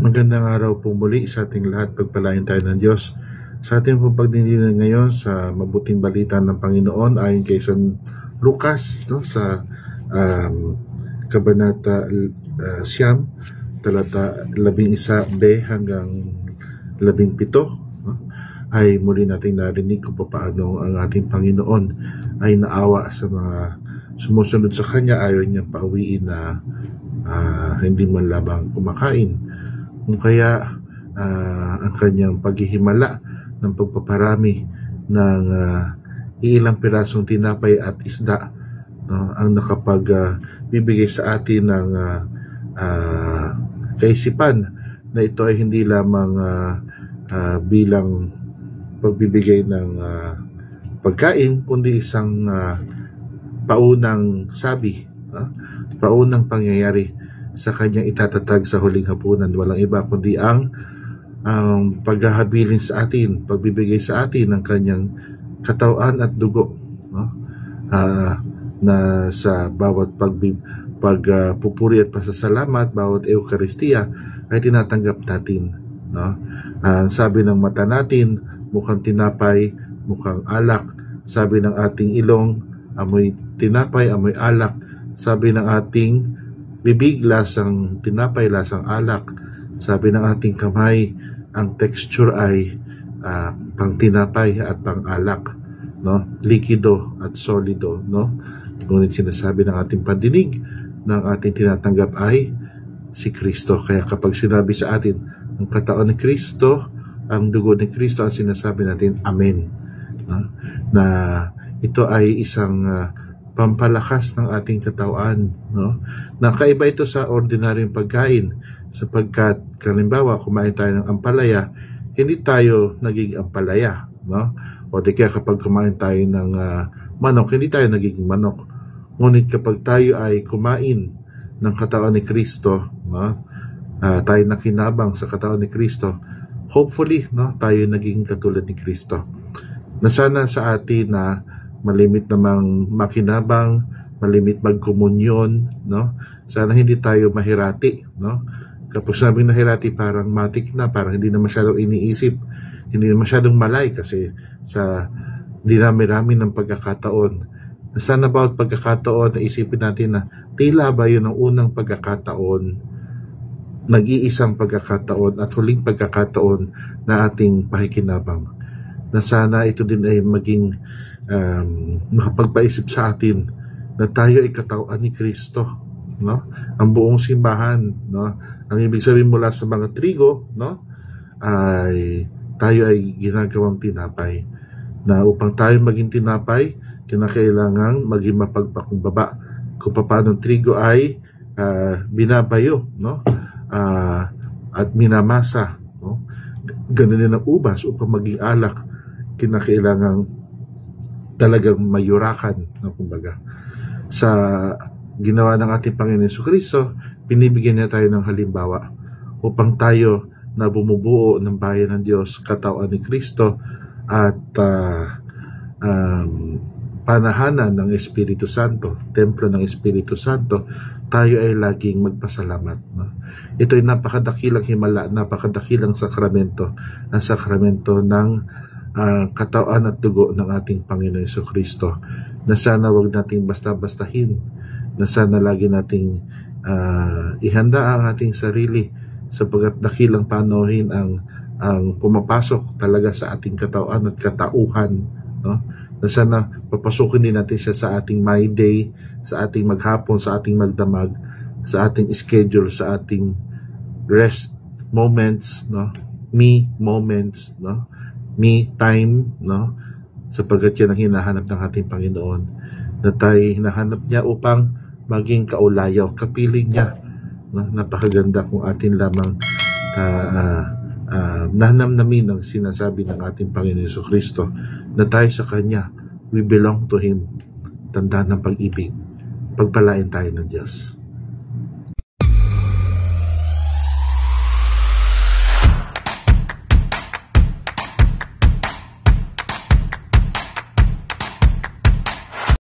Magandang araw po muli sa ating lahat. Pagpalain tayo ng Diyos. Sa ating pong pagdinilan ngayon sa mabuting balita ng Panginoon ayon kay San Lucas, sa Kabanata Siyam, talata 11b hanggang 17, ay muli nating narinig kung paano ang ating Panginoon ay naawa sa mga sumusunod sa Kanya. Ayaw niyang pauwiin na hindi man labang kumakain. Kung kaya ang kanyang paghihimala ng pagpaparami ng ilang pirasong tinapay at isda, ang nakapagbibigay sa atin ng kaisipan na ito ay hindi lamang bilang pagbibigay ng pagkain, kundi isang paunang sabi, paunang pangyayari sa kanyang itatatag sa huling hapunan. Walang iba kundi ang paghahabilin sa atin, pagbibigay sa atin ng kanyang katawan at dugo, na sa bawat pagpupuri at pasasalamat, bawat Eucharistia ay tinatanggap natin. Ang sabi ng mata natin, mukhang tinapay, mukhang alak. Sabi ng ating ilong, amoy tinapay, amoy alak. Sabi ng ating bibig, lasang tinapay, lasang alak. Sabi ng ating kamay, ang texture ay pang tinapay at pang alak, likido at solido, Ngunit sinasabi ng ating pandinig, ng ating tinatanggap ay si Kristo. Kaya kapag sinabi sa atin ang katawan ni Kristo, ang dugo ni Kristo, ang sinasabi natin amen, na ito ay isang pampalakas ng ating katawan, Nakaiba ito sa ordinaryong pagkain, sapagkat halimbawa kumain tayo ng ampalaya, hindi tayo nagiging ampalaya, O di kaya kapag kumain tayo ng manok, hindi tayo nagiging manok. Ngunit kapag tayo ay kumain ng katawan ni Kristo, tayo nakinabang sa katawan ni Kristo, hopefully, tayo naging katulad ni Kristo. Na sana sa atin na malimit namang makinabang, malimit magkomunyon, Sana hindi tayo mahirati, Kapag sabing nahirati, parang matik na, parang hindi na masyadong iniisip, hindi na masyadong malay kasi sa dinami-rami ng pagkakataon. Sana bawat pagkakataon na isipin natin na tila ba yun ang unang pagkakataon, nag-iisang pagkakataon at huling pagkakataon na ating pakikinabang. Na sana ito din ay maging makapagpaisip sa atin na tayo ay katawan ni Kristo, ang buong simbahan, ang ibig sabihin mula sa mga trigo, ay tayo ay ginagawang tinapay, na upang tayo maging tinapay, kinakailangan maging mapagpakumbaba kung paano trigo ay binabayo, at minamasa, ganun din ang ubas upang maging alak, kinakailangan talagang mayurakan, kumbaga. Sa ginawa ng ating Panginoon Jesucristo, binibigyan niya tayo ng halimbawa upang tayo na bumubuo ng bayan ng Diyos, katawan ni Kristo at panahanan ng Espiritu Santo, templo ng Espiritu Santo, tayo ay laging magpasalamat. Ito ay napakadakilang himala, napakadakilang sakramento, ang sakramento ng katawan at dugo ng ating Panginoon Jesucristo, na sana wag nating basta-bastahin, na sana lagi nating ihanda ang ating sarili, sapagkat dakilang panuhin ang pumapasok talaga sa ating katawan at katauhan, na sana papasukin din natin siya sa ating my day, sa ating maghapon, sa ating magdamag, sa ating schedule, sa ating rest moments, me moments, me time, sapagkat yan ang hinahanap ng ating Panginoon, na tayo hinahanap niya upang maging kaulayaw, kapiling niya. Napakaganda kung atin lamang nanamnamin ang sinasabi ng ating Panginoon Jesucristo, na tayo sa Kanya, we belong to Him. Tandaan ng pag-ibig. Pagpalain tayo ng Diyos.